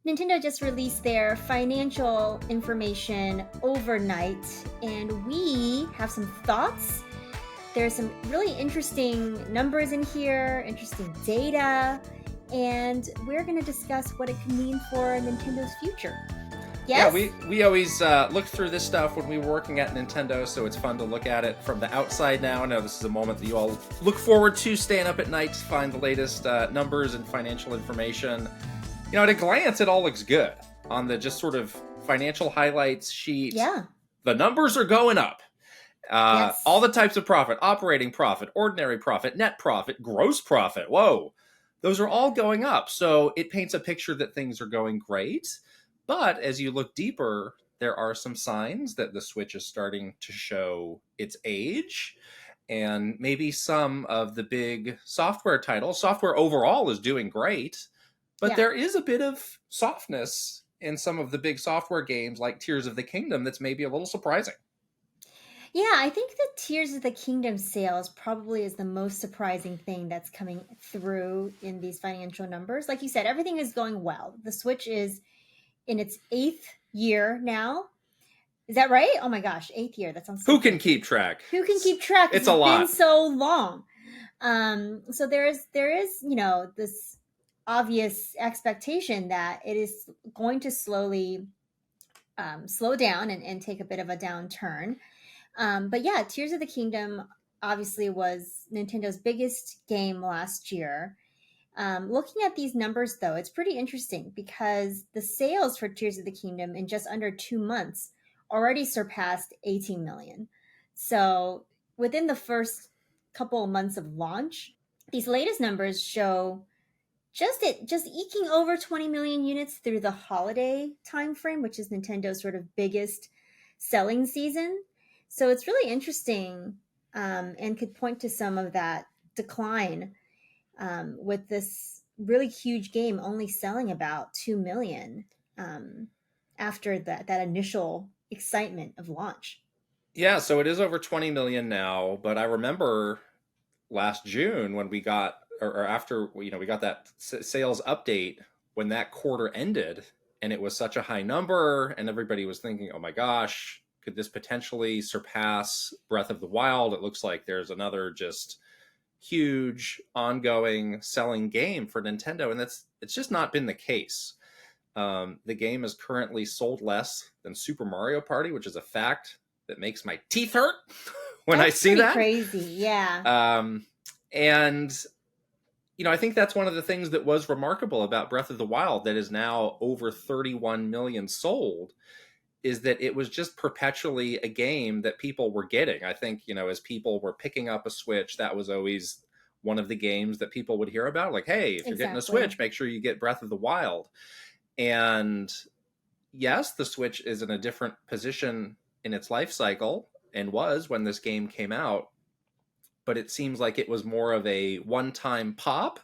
Nintendo just released their financial information overnight, and we have some thoughts. There's some really interesting numbers in here, interesting data, and we're going to discuss what it can mean for Nintendo's future. Yes? Yeah, we always look through this stuff when we were working at Nintendo, so it's fun to look at it from the outside now. I know this is a moment that you all look forward to, staying up at night to find the latest numbers and financial information. You know, at a glance, it all looks good. On the just sort of financial highlights sheet, Yeah. the numbers are going up. Yes. All the types of profit, operating profit, ordinary profit, net profit, gross profit, whoa, those are all going up. So it paints a picture that things are going great. But as you look deeper, there are some signs that the Switch is starting to show its age. And maybe some of the big software titles, software overall is doing great, but Yeah. there is a bit of softness in some of the big software games like Tears of the Kingdom that's maybe a little surprising. Yeah, I think the Tears of the Kingdom sales probably is the most surprising thing that's coming through in these financial numbers. Like you said, everything is going well. The Switch is in its 8th year now. Is that right? Oh my gosh, 8th year. That sounds so Who can good. keep track? Who can keep track? It's a lot. Been so long. So there is, this obvious expectation that it is going to slowly slow down and take a bit of a downturn. But yeah, Tears of the Kingdom obviously was Nintendo's biggest game last year. Looking at these numbers, though, it's pretty interesting because the sales for Tears of the Kingdom in just under 2 months already surpassed 18 million. So within the first couple of months of launch, these latest numbers show just eking over 20 million units through the holiday timeframe, which is Nintendo's sort of biggest selling season. So it's really interesting and could point to some of that decline with this really huge game only selling about 2 million after that initial excitement of launch. Yeah, so it is over 20 million now, but I remember last June when we got, or after, we got that sales update when that quarter ended, and it was such a high number, and everybody was thinking, oh my gosh, could this potentially surpass Breath of the Wild? It looks like there's another just huge ongoing selling game for Nintendo, and it's just not been the case. The game is currently sold less than Super Mario Party, which is a fact that makes my teeth hurt when I see that. Crazy, yeah. And I think that's one of the things that was remarkable about Breath of the Wild that is now over 31 million sold, is that it was just perpetually a game that people were getting. I think, as people were picking up a Switch, that was always one of the games that people would hear about. Like, hey, if you're getting a Switch, make sure you get Breath of the Wild. And yes, the Switch is in a different position in its life cycle and was when this game came out. But it seems like it was more of a one-time pop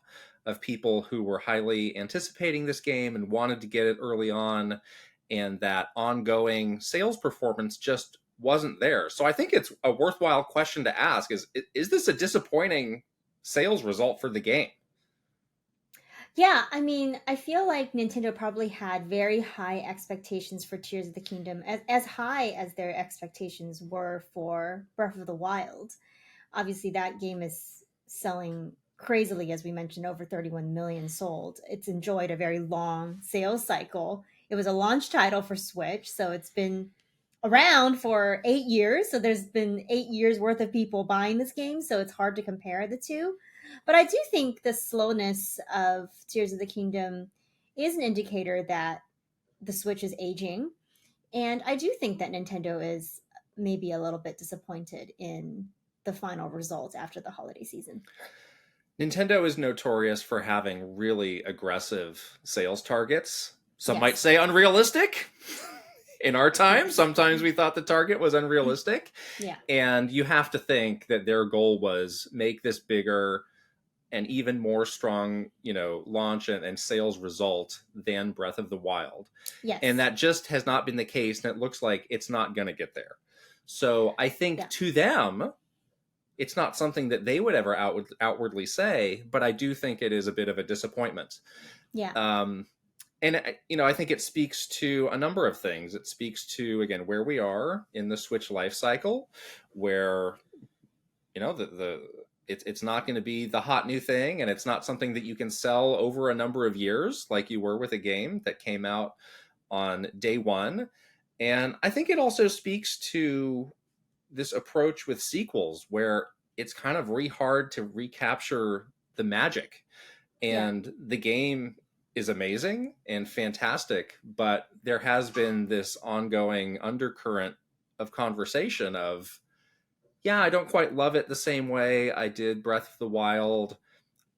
of people who were highly anticipating this game and wanted to get it early on. And that ongoing sales performance just wasn't there. So I think it's a worthwhile question to ask is this a disappointing sales result for the game? Yeah, I mean, I feel like Nintendo probably had very high expectations for Tears of the Kingdom, as high as their expectations were for Breath of the Wild. Obviously, that game is selling crazily, as we mentioned, over 31 million sold. It's enjoyed a very long sales cycle. It was a launch title for Switch, so it's been around for 8 years. So there's been 8 years worth of people buying this game, so it's hard to compare the two. But I do think the slowness of Tears of the Kingdom is an indicator that the Switch is aging. And I do think that Nintendo is maybe a little bit disappointed in the final result after the holiday season. Nintendo is notorious for having really aggressive sales targets. Some might say unrealistic. In our time, sometimes we thought the target was unrealistic. Yeah. And you have to think that their goal was make this bigger and even more strong, launch and sales result than Breath of the Wild. Yes. And that just has not been the case, and it looks like it's not going to get there. So I think to them, it's not something that they would ever outwardly say, but I do think it is a bit of a disappointment. Yeah. And I think it speaks to a number of things. It speaks to, again, where we are in the Switch life cycle, where the it's not going to be the hot new thing, and it's not something that you can sell over a number of years like you were with a game that came out on day one. And I think it also speaks to this approach with sequels where it's kind of hard to recapture the magic. Yeah. And the game is amazing and fantastic, but there has been this ongoing undercurrent of conversation of, yeah, I don't quite love it the same way I did Breath of the Wild.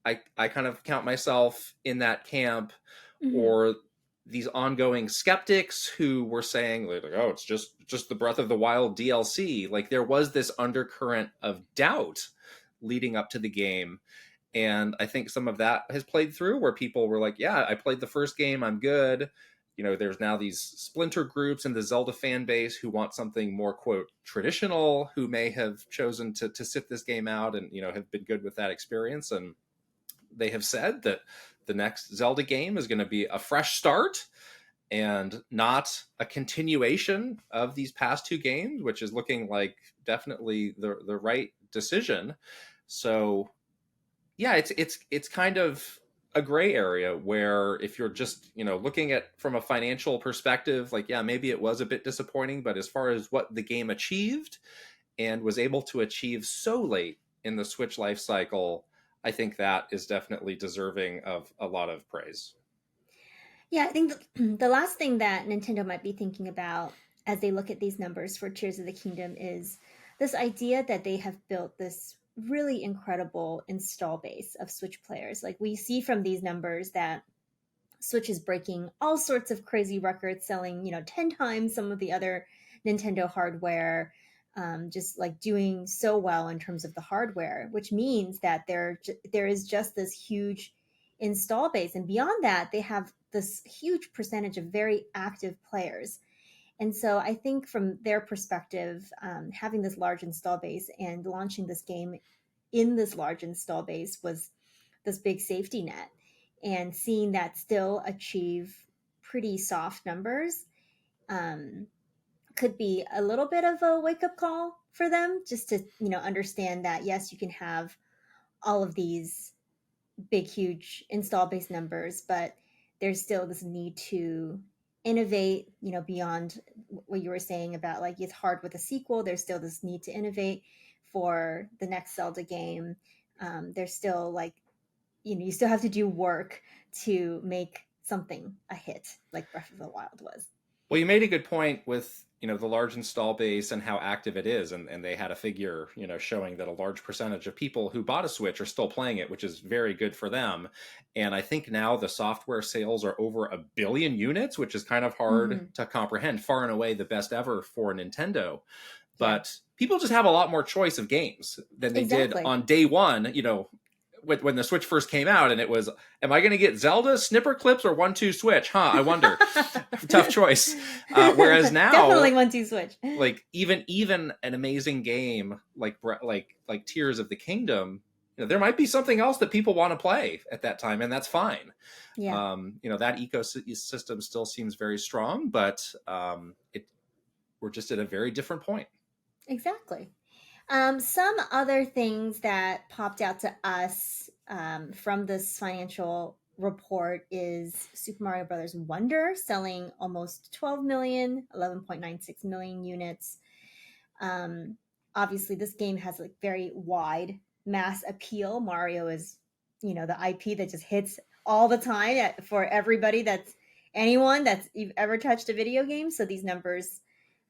I kind of count myself in that camp. Hmm. Or these ongoing skeptics who were saying like, oh, it's just the Breath of the Wild DLC. Like, there was this undercurrent of doubt leading up to the game. And I think some of that has played through, where people were like, yeah, I played the first game, I'm good. There's now these splinter groups in the Zelda fan base who want something more, quote, traditional, who may have chosen to sit this game out and, have been good with that experience. And they have said that the next Zelda game is going to be a fresh start and not a continuation of these past two games, which is looking like definitely the right decision. So yeah, it's kind of a gray area where, if you're just looking at from a financial perspective, like, yeah, maybe it was a bit disappointing, but as far as what the game achieved and was able to achieve so late in the Switch life cycle, I think that is definitely deserving of a lot of praise. Yeah, I think the last thing that Nintendo might be thinking about as they look at these numbers for Tears of the Kingdom is this idea that they have built this really incredible install base of Switch players. Like, we see from these numbers that Switch is breaking all sorts of crazy records, selling 10 times some of the other Nintendo hardware, just like doing so well in terms of the hardware, which means that there is just this huge install base, and beyond that they have this huge percentage of very active players. And so I think from their perspective, having this large install base and launching this game in this large install base was this big safety net. And seeing that still achieve pretty soft numbers, um, could be a little bit of a wake up call for them, just to understand that yes, you can have all of these big huge install base numbers, but there's still this need to innovate, beyond what you were saying about like it's hard with a sequel. There's still this need to innovate for the next Zelda game. There's still like, you still have to do work to make something a hit like Breath of the Wild was. Well, you made a good point with the large install base and how active it is, and they had a figure showing that a large percentage of people who bought a Switch are still playing it, which is very good for them. And I think now the software sales are over 1 billion units, which is kind of hard Hmm. to comprehend. Far and away the best ever for Nintendo. Yeah, But people just have a lot more choice of games than they did exactly. on day one. When the Switch first came out, and it was, am I going to get Zelda, Snipper Clips, or 1-2 Switch? I wonder. Tough choice. Whereas now, Definitely 1-2 switch. like, even an amazing game like Tears of the Kingdom, there might be something else that people want to play at that time, and that's fine. Yeah, That ecosystem still seems very strong, but we're just at a very different point. exactly. Some other things that popped out to us, from this financial report is Super Mario Brothers Wonder selling almost 12 million, 11.96 million units. Um, Obviously, this game has like very wide mass appeal. Mario is, the IP that just hits all the time for everybody that's anyone that's you've ever touched a video game. So these numbers,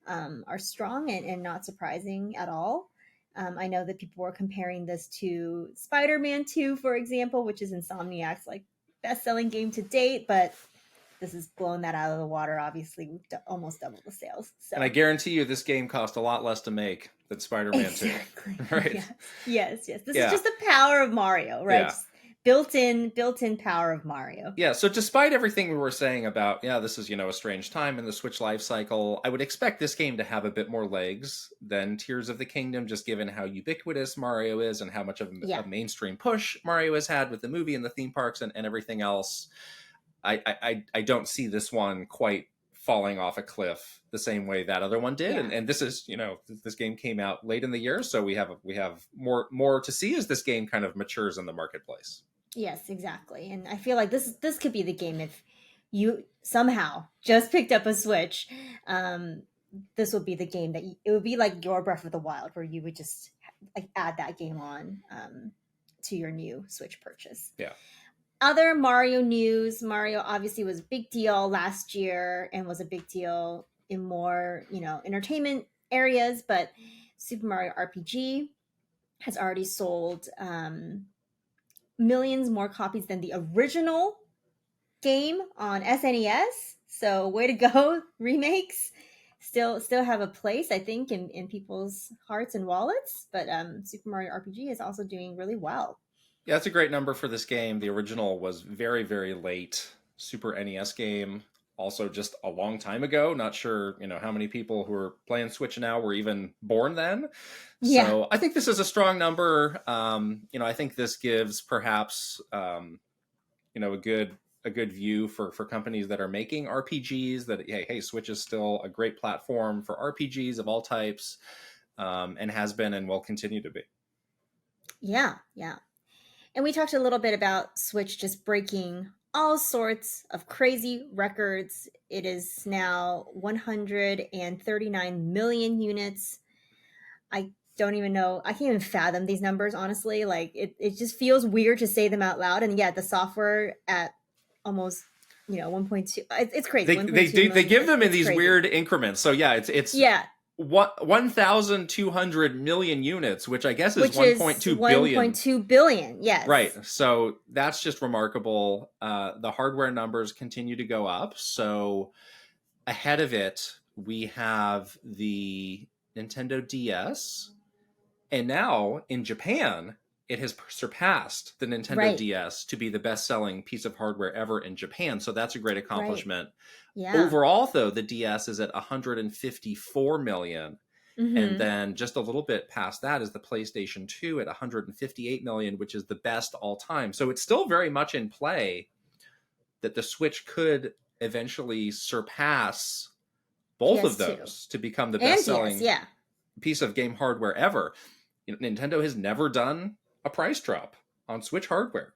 are strong and not surprising at all. I know that people were comparing this to Spider-Man 2, for example, which is Insomniac's like best-selling game to date, but this has blown that out of the water. Obviously, we've almost doubled the sales. And I So guarantee you this game cost a lot less to make than Spider-Man 2. exactly, Right? yes, yes, yes. This is Yeah. just the power of Mario, right? Yeah. Just built-in power of Mario. Yeah, so despite everything we were saying about, yeah, this is, a strange time in the Switch life cycle, I would expect this game to have a bit more legs than Tears of the Kingdom, just given how ubiquitous Mario is and how much of Yeah. a mainstream push Mario has had with the movie and the theme parks and everything else. I don't see this one quite falling off a cliff the same way that other one did. Yeah. And this is, this game came out late in the year, so we have more to see as this game kind of matures in the marketplace. Yes, exactly. And I feel like this could be the game if you somehow just picked up a Switch. Um, this would be the game that it would be like your Breath of the Wild, where you would just like add that game on to your new Switch purchase. Yeah. Other Mario news. Mario obviously was a big deal last year and was a big deal in more, entertainment areas, but Super Mario RPG has already sold millions more copies than the original game on SNES. So way to go, remakes. Still have a place, I think, in people's hearts and wallets. But Super Mario RPG is also doing really well. Yeah, that's a great number for this game. The original was very, very late Super NES game, also just a long time ago. Not sure, how many people who are playing Switch now were even born then. Yeah. So I think this is a strong number. I think this gives perhaps, a good view for companies that are making RPGs that, hey, Switch is still a great platform for RPGs of all types, and has been and will continue to be. Yeah, yeah. And we talked a little bit about Switch just breaking all sorts of crazy records. It is now 139 million units. I don't even know. I can't even fathom these numbers, honestly. Like it just feels weird to say them out loud. And yeah, the software at almost 1.2. It's crazy. They 1.2 they million. give them in It's these crazy. weird increments. So yeah, it's Yeah, 1,200 million units, which I guess is which is 1.2 billion. 1.2 billion. Right. Yes. So that's just remarkable. The hardware numbers continue to go up. So ahead of it, we have the Nintendo DS. And now in Japan, it has surpassed the Nintendo Right. DS to be the best selling piece of hardware ever in Japan. So that's a great Right. accomplishment. Yeah. Overall, though, the DS is at 154 million. And Mm-hmm. then just a little bit past that is the PlayStation 2 at 158 million, which is the best all time. So it's still very much in play that the Switch could eventually surpass both of PS2 those to become the and best DS. selling Yeah. piece of game hardware ever. Nintendo has never done a price drop on Switch hardware.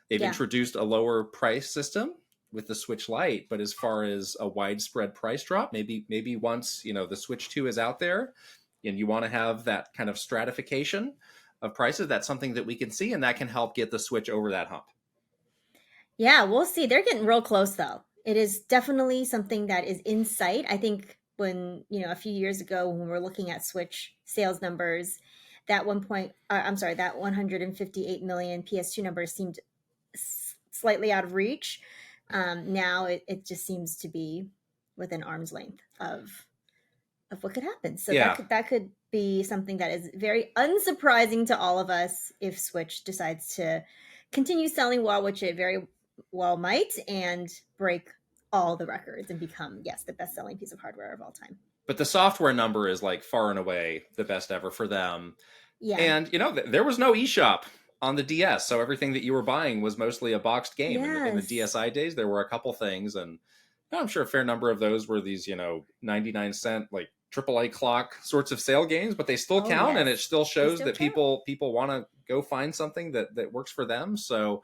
They've Yeah. introduced a lower price system with the Switch Lite, but as far as a widespread price drop, maybe once the Switch 2 is out there and you want to have that kind of stratification of prices, that's something that we can see, and that can help get the Switch over that hump. Yeah, we'll see. They're getting real close though. It is definitely something that is in sight. I think when, a few years ago when we were looking at Switch sales numbers, that that 158 million PS2 number seemed slightly out of reach. Now it just seems to be within arm's length of what could happen. So Yeah, that could be something that is very unsurprising to all of us if Switch decides to continue selling well, which it very well might, and break all the records and become, yes, the best selling piece of hardware of all time. but the software number is like far and away the best ever for them. Yeah. And there was no eShop on the DS, so everything that you were buying was mostly a boxed game. In the Yes. DSi days, there were a couple things, and I'm sure a fair number of those were these 99-cent like AAA clock sorts of sale games, but they still Oh, count, and it yes. still They shows still that count. people want to go find something that works for them. So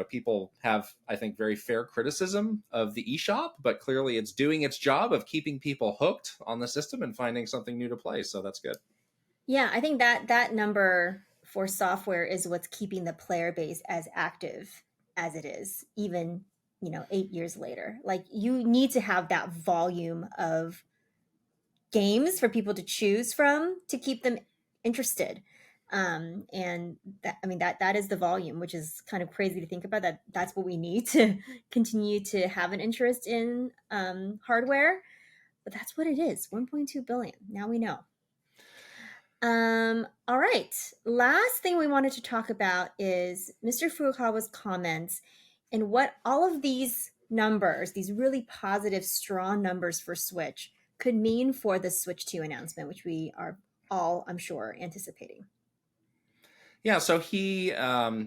people have, I think, very fair criticism of the eShop, but clearly it's doing its job of keeping people hooked on the system and finding something new to play. So that's good. Yeah, I think that number for software is what's keeping the player base as active as it is, even 8 years later. Like you need to have that volume of games for people to choose from to keep them interested. And that, I mean, that is the volume, which is kind of crazy to think about. That's what we need to continue to have an interest in hardware. But that's what it is. 1.2 billion. Now we know. All right. Last thing we wanted to talk about is Mr. Furukawa's comments and what all of these numbers, these really positive, strong numbers for Switch, could mean for the Switch 2 announcement, which we are all, I'm sure, anticipating. Yeah, so he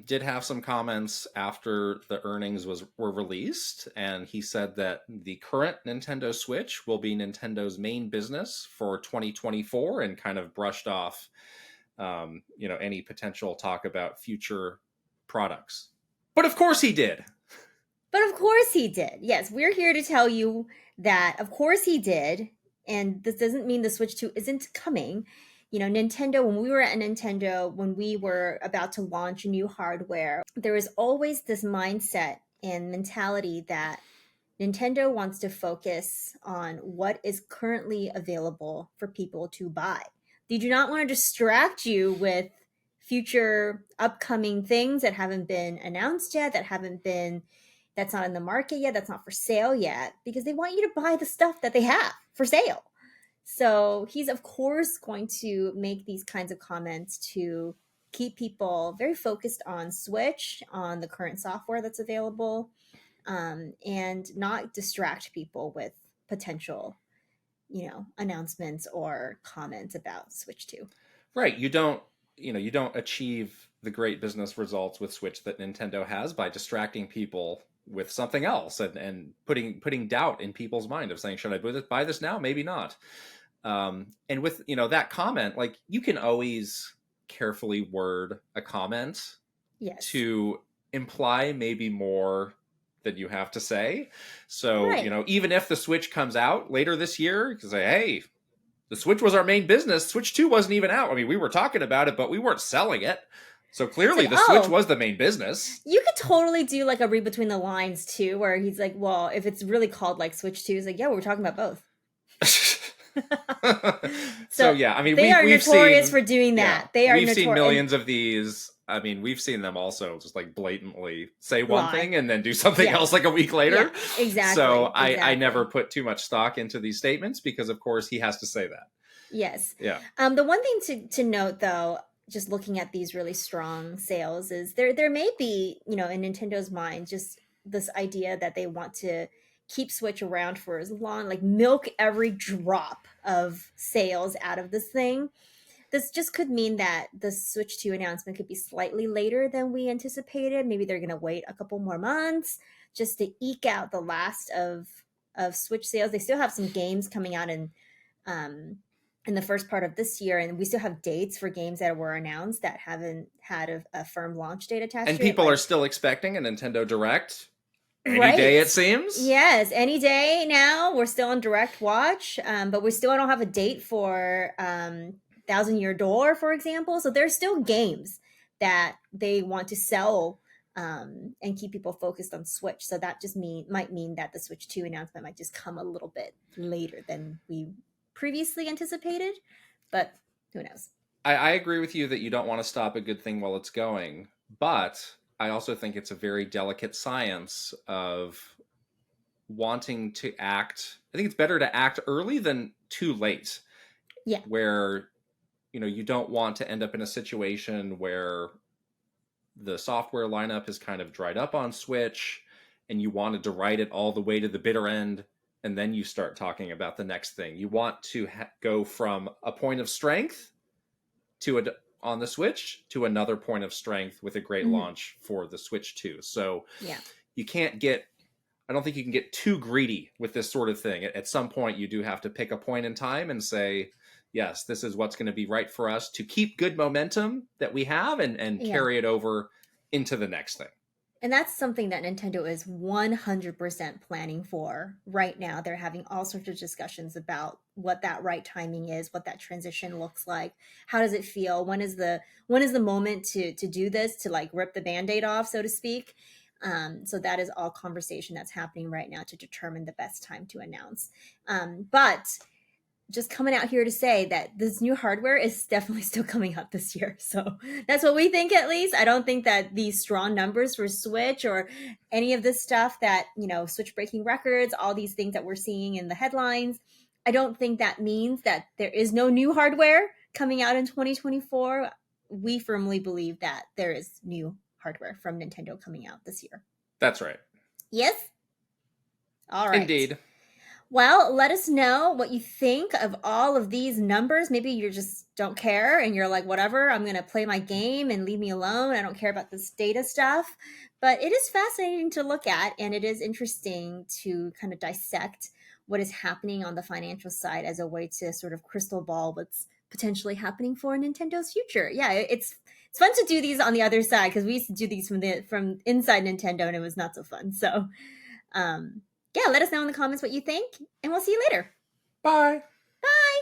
did have some comments after the earnings were released, and he said that the current Nintendo Switch will be Nintendo's main business for 2024, and kind of brushed off, any potential talk about future products. But of course he did. But of course he did. Yes, we're here to tell you that of course he did. And this doesn't mean the Switch 2 isn't coming. Nintendo, when we were at Nintendo, when we were about to launch new hardware, there was always this mindset and mentality that Nintendo wants to focus on what is currently available for people to buy. They do not want to distract you with future upcoming things that haven't been announced yet, that's not in the market yet, that's not for sale yet, because they want you to buy the stuff that they have for sale. So he's, of course, going to make these kinds of comments to keep people very focused on Switch, on the current software that's available, and not distract people with potential, announcements or comments about Switch 2. Right. You don't achieve the great business results with Switch that Nintendo has by distracting people with something else, and putting doubt in people's mind of saying, should I buy this now? Maybe not. And with, that comment, like, you can always carefully word a comment Yes. to imply maybe more than you have to say. So, Right. even if the Switch comes out later this year, you can say, hey, the Switch was our main business. Switch 2 wasn't even out. I mean, we were talking about it, but we weren't selling it. So It's clearly like, the Switch oh, was the main business. you could totally do like a read between the lines too, where he's like, well, if it's really called like Switch 2, he's like, yeah, we're talking about both. So So yeah, I mean, they are we've notorious seen for doing yeah, that. They are we've seen notorious millions of these. I mean, we've seen them also just like blatantly say one lie. thing and then do something Yeah. else like a week Yeah. later. So Exactly. I never Exactly. put too much stock into these statements, because of course he has to say that. Yes. Yeah. The one thing to note though, just looking at these really strong sales, is there may be, in Nintendo's mind, just this idea that they want to keep Switch around for as long, like milk every drop of sales out of this thing. This just could mean that the Switch 2 announcement could be slightly later than we anticipated. Maybe they're going to wait a couple more months just to eke out the last of Switch sales. They still have some games coming out um, in the first part of this year, and we still have dates for games that were announced that haven't had a firm launch date attached And to it. people are Like, still expecting a Nintendo Direct any day, right. it seems. Yes, any day now. We're still on Direct Watch, but we still don't have a date for Thousand Year Door, for example. So there's still games that they want to sell and keep people focused on Switch. So that just might mean that the Switch 2 announcement might just come a little bit later than we previously anticipated. But who knows? I agree with you that you don't want to stop a good thing while it's going, but I also think it's a very delicate science of wanting to act. I think it's better to act early than too late, Yeah. where you don't want to end up in a situation where the software lineup is kind of dried up on Switch and you wanted to ride it all the way to the bitter end, and then you start talking about the next thing. You want to go from a point of strength on the Switch to another point of strength with a great Mhm. launch for the Switch 2. So Yeah. you can't get I don't think you can get too greedy with this sort of thing. At some point, you do have to pick a point in time and say, yes, this is what's going to be right for us to keep good momentum that we have, and Yeah. carry it over into the next thing. And that's something that Nintendo is 100% planning for right now. They're having all sorts of discussions about what that right timing is, what that transition looks like. How does it feel? When is the moment to do this, to like rip the band-aid off, so to speak? So that is all conversation that's happening right now to determine the best time to announce. But just coming out here to say that this new hardware is definitely still coming out this year. So that's what we think, at least. I don't think that these strong numbers for Switch or any of this stuff that, Switch breaking records, all these things that we're seeing in the headlines, I don't think that means that there is no new hardware coming out in 2024. We firmly believe that there is new hardware from Nintendo coming out this year. That's right. Yes? All right. Indeed. Well, let us know what you think of all of these numbers. Maybe you just don't care and you're like, whatever, I'm going to play my game and leave me alone. I don't care about this data stuff. But it is fascinating to look at, and it is interesting to kind of dissect what is happening on the financial side as a way to sort of crystal ball what's potentially happening for Nintendo's future. Yeah, it's fun to do these on the other side because we used to do these from inside Nintendo and it was not so fun. So, um, yeah, let us know in the comments what you think, and we'll see you later. Bye. Bye.